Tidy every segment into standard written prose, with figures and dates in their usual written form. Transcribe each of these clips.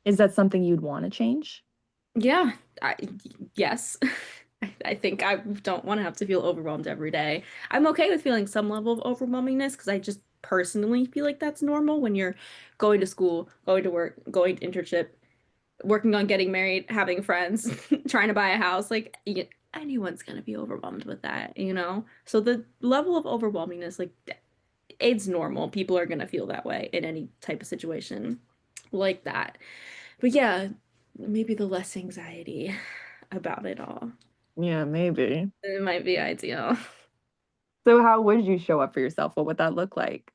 Is that something you'd want to change? Yeah, yes. I think I don't want to have to feel overwhelmed every day. I'm okay with feeling some level of overwhelmingness because I just personally feel like that's normal when you're going to school, going to work, going to internship, working on getting married, having friends, trying to buy a house. Like anyone's gonna be overwhelmed with that, you know? So the level of overwhelmingness, like it's normal. People are gonna feel that way in any type of situation like that. But yeah, maybe the less anxiety about it all. Yeah, maybe. It might be ideal. So how would you show up for yourself? What would that look like?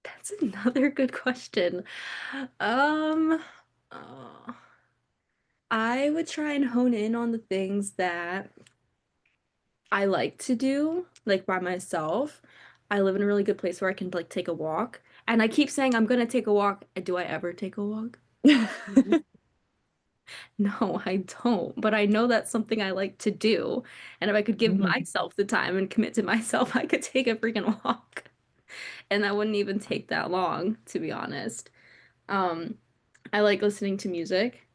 That's another good question. Um, oh, I would try and hone in on the things that I like to do, like by myself. I live in a really good place where I can like take a walk. And I keep saying I'm gonna take a walk. Do I ever take a walk? No, I don't. But I know that's something I like to do. And if I could give Mhm. myself the time and commit to myself, I could take a freaking walk. And that wouldn't even take that long, to be honest. Um, I like listening to music.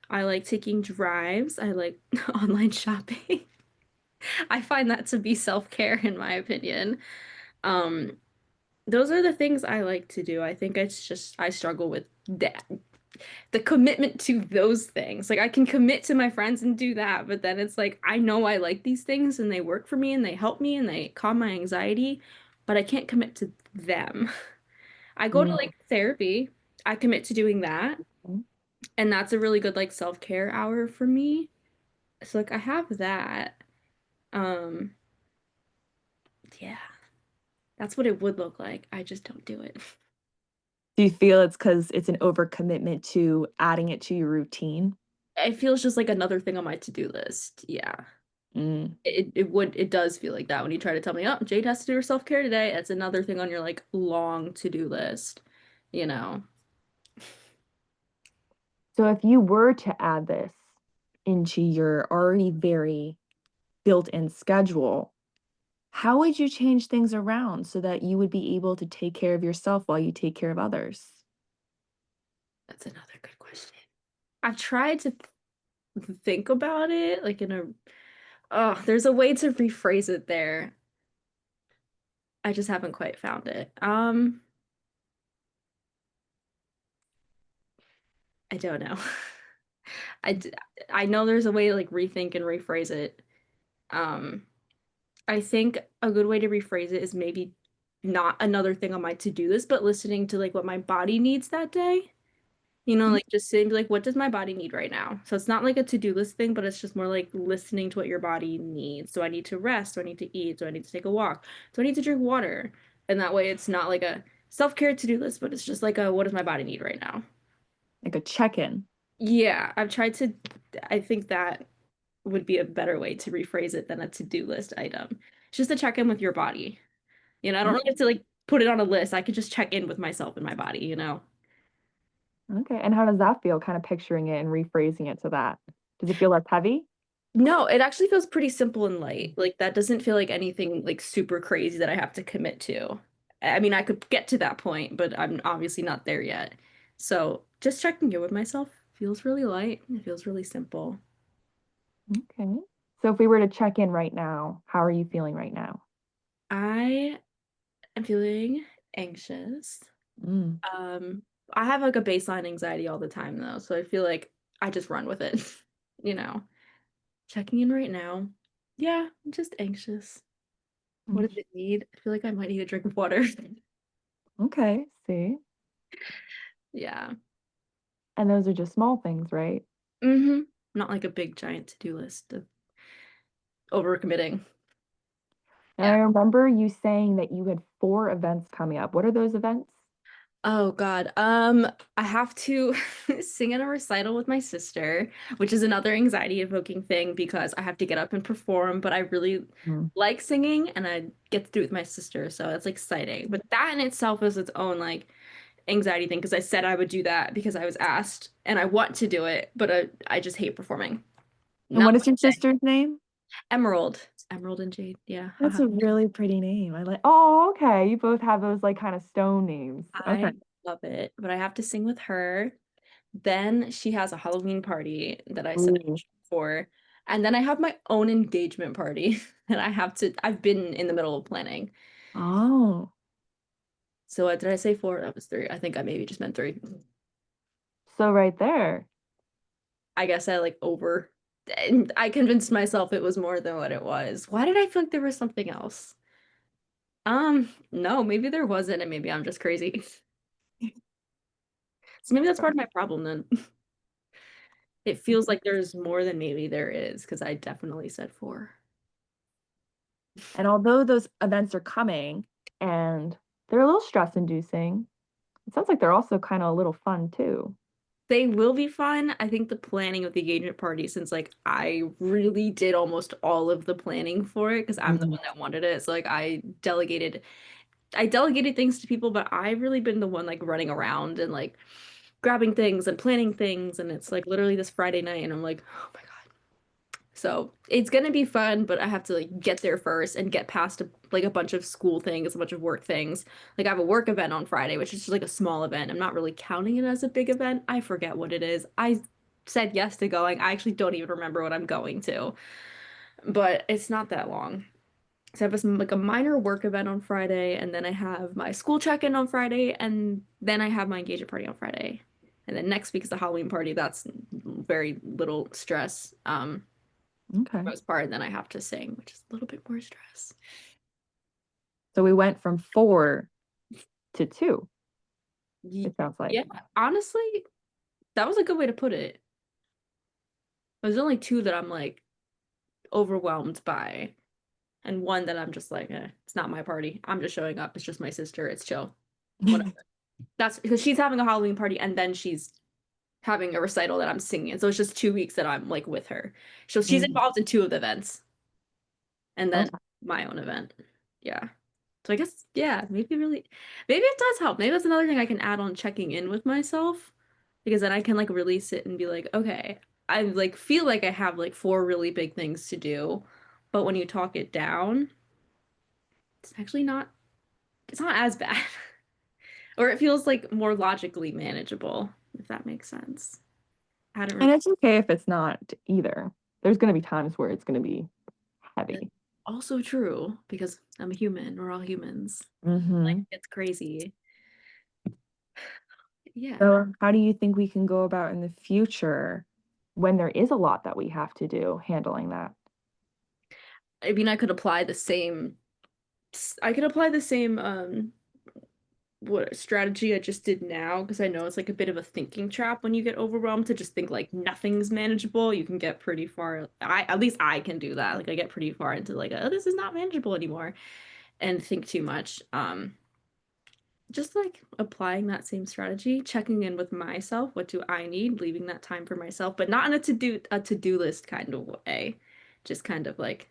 I like taking drives. I like online shopping. I find that to be self-care, in my opinion. Um, those are the things I like to do. I think it's just I struggle with that the commitment to those things. Like I can commit to my friends and do that, but then it's like I know I like these things and they work for me and they help me and they calm my anxiety, but I can't commit to them. I go to Mm. like therapy. I commit to doing that, and that's a really good like self-care hour for me. So like I have that. Um, yeah, that's what it would look like. I just don't do it. Do you feel it's because it's an overcommitment to adding it to your routine? It feels just like another thing on my to-do list. Yeah. Mm. It does feel like that when you try to tell me, oh, Jade has to do her self-care today. That's another thing on your like long to-do list, you know. So if you were to add this into your already very built-in schedule, how would you change things around so that you would be able to take care of yourself while you take care of others? That's another good question. I've tried to think about it like in a oh, there's a way to rephrase it there. I just haven't quite found it. I don't know. I d- I know there's a way to like rethink and rephrase it. Um, I think a good way to rephrase it is maybe not another thing on my to-do list, but listening to like what my body needs that day. You know, Mm. like just sitting, be like, what does my body need right now? So it's not like a to-do list thing, but it's just more like listening to what your body needs. Do I need to rest? Do I need to eat? Do I need to take a walk? Do I need to drink water? And that way it's not like a self-care to-do list, but it's just like a what does my body need right now? Like a check-in. Yeah, I think that would be a better way to rephrase it than a to-do list item. It's just to check in with your body. You know, I don't Mm. really have to like put it on a list. I could just check in with myself and my body, you know? Okay, and how does that feel, kind of picturing it and rephrasing it to that? Does it feel less heavy? No, it actually feels pretty simple and light. Like that doesn't feel like anything like super crazy that I have to commit to. I mean, I could get to that point, but I'm obviously not there yet. So just checking in with myself feels really light. It feels really simple. Okay. So if we were to check in right now, how are you feeling right now? I am feeling anxious. Mm. Um, I have like a baseline anxiety all the time though, so I feel like I just run with it, you know. Checking in right now. Yeah, I'm just anxious. What Mm. does it need? I feel like I might need a drink of water. Okay, see. Yeah. And those are just small things, right? Mm-hmm. Not like a big giant to-do list of overcommitting. And I Yeah. remember you saying that you had 4 events coming up. What are those events? Oh God. I have to sing at a recital with my sister, which is another anxiety evoking thing because I have to get up and perform, but I really Mm. like singing and I get to do it with my sister, so it's exciting. But that in itself is its own like anxiety thing because I said I would do that because I was asked and I want to do it, but I just hate performing. And Not what is my your thing. sister's name? Emerald. Emerald and Jade. Yeah. That's a really pretty name. I like Oh, okay. You both have those, like, kinda stone names. Okay. I love it, but I have to sing with her. Then she has a Halloween party that I set Ooh. for. And then I have my own engagement party that I've been in the middle of planning. Oh, So what did I say four? That was three. I think I maybe just meant three. so right there. I guess I like over, and I convinced myself it was more than what it was. Why did I feel like there was something else? No, maybe there wasn't, and maybe I'm just crazy. So maybe that's part of my problem then. It feels like there's more than maybe there is, because I definitely said four. And although those events are coming and they're a little stress inducing, it sounds like they're also kind of a little fun too. They will be fun. I think the planning of the engagement party, since like I really did almost all of the planning for it because I'm the Mhm. one that wanted it. So like I delegated things to people, but I've really been the one like running around and like grabbing things and planning things. And it's like literally this Friday night, and I'm like, oh my God. So it's gonna be fun, but I have to like get there first and get past like a bunch of school things, a bunch of work things. Like I have a work event on Friday, which is just like a small event. I'm not really counting it as a big event. I forget what it is. I said yes to going. I actually don't even remember what I'm going to, but it's not that long. So I have like a minor work event on Friday, and then I have my school check-in on Friday, and then I have my engagement party on Friday. And then next week is the Halloween party. That's very little stress. For the Okay. most part, and then I have to sing, which is a little bit more stress. So we went from four to two, Ye- it sounds like. Yeah, honestly, that was a good way to put it. There's only two that I'm like overwhelmed by, and one that I'm just like, it's not my party. I'm just showing up. It's just my sister. It's chill. Whatever. That's because she's having a Halloween party and then she's having a recital that I'm singing. And so it's just 2 weeks that I'm like with her. So she's Mhm. involved in two of the events and then Okay. my own event. Yeah. So I guess, yeah, maybe it does help. Maybe that's another thing I can add on checking in with myself because then I can like really sit and be like, okay, I like feel like I have like four really big things to do, but when you talk it down, it's actually it's not as bad. Or it feels like more logically manageable, if that makes sense. I don't And really. it's okay if it's not either. There's going to be times where it's going to be That's heavy. also true because I'm a human. We're all humans. Like Hmm. it's crazy. Yeah. So, how do you think we can go about in the future when there is a lot that we have to do handling that? I mean, I could apply the same what strategy I just did now because I know it's like a bit of a thinking trap when you get overwhelmed to just think like nothing's manageable. You can get pretty far. At least I can do that. Like I get pretty far into like, oh, this is not manageable anymore and think too much. Just like applying that same strategy, checking in with myself, what do I need, leaving that time for myself, but not in a to-do list kind of way. Just kind of like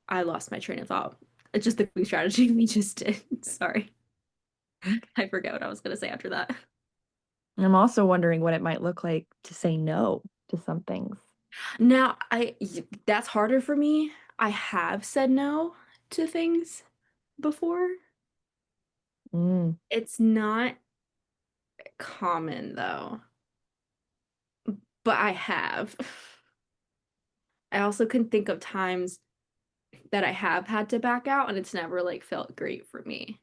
I lost my train of thought. It's just the strategy we just did. Sorry. Okay. I forget what I was gonna say after that. And I'm also wondering what it might look like to say no to some things. Now, that's harder for me. I have said no to things before. Mm, It's not common though, but I have. I also can think of times that I have had to back out and it's never like felt great for me.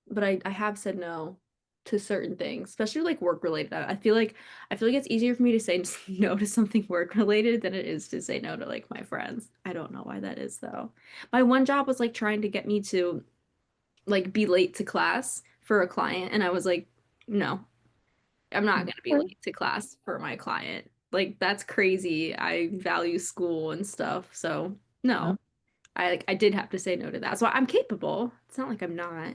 But I have said no to certain things, especially like work related. I feel like it's easier for me to say no to something work related than it is to say no to like my friends. I don't know why that is though. My one job was like trying to get me to like be late to class for a client and I was like, no, I'm not gonna be okay. late to class for my client. Like that's crazy. I value school and stuff. So No. no. I did have to say no to that. So I'm capable. It's not like I'm not.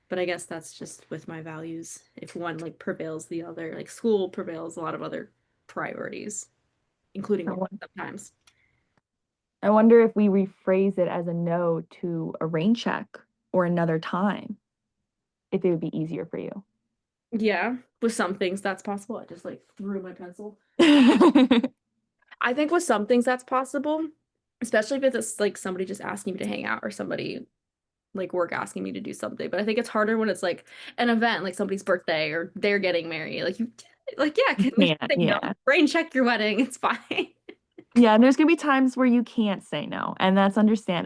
But I guess that's just with my values. If one like prevails the other, like school prevails a lot of other priorities, including I work won- sometimes. I wonder if we rephrase it as a no to a rain check or another time, if it would be easier for you. Yeah, with some things that's possible. I just like threw my pencil. I think with some things that's possible, especially if it's like somebody just asking me to hang out or somebody. like work asking me to do something. But I think it's harder when it's like an event, like somebody's birthday or they're getting married. Like you, like yeah, You can we can't, say no? yeah. Brain check your wedding. It's fine. Yeah, and there's gonna be times where you can't say no, and that's understandable.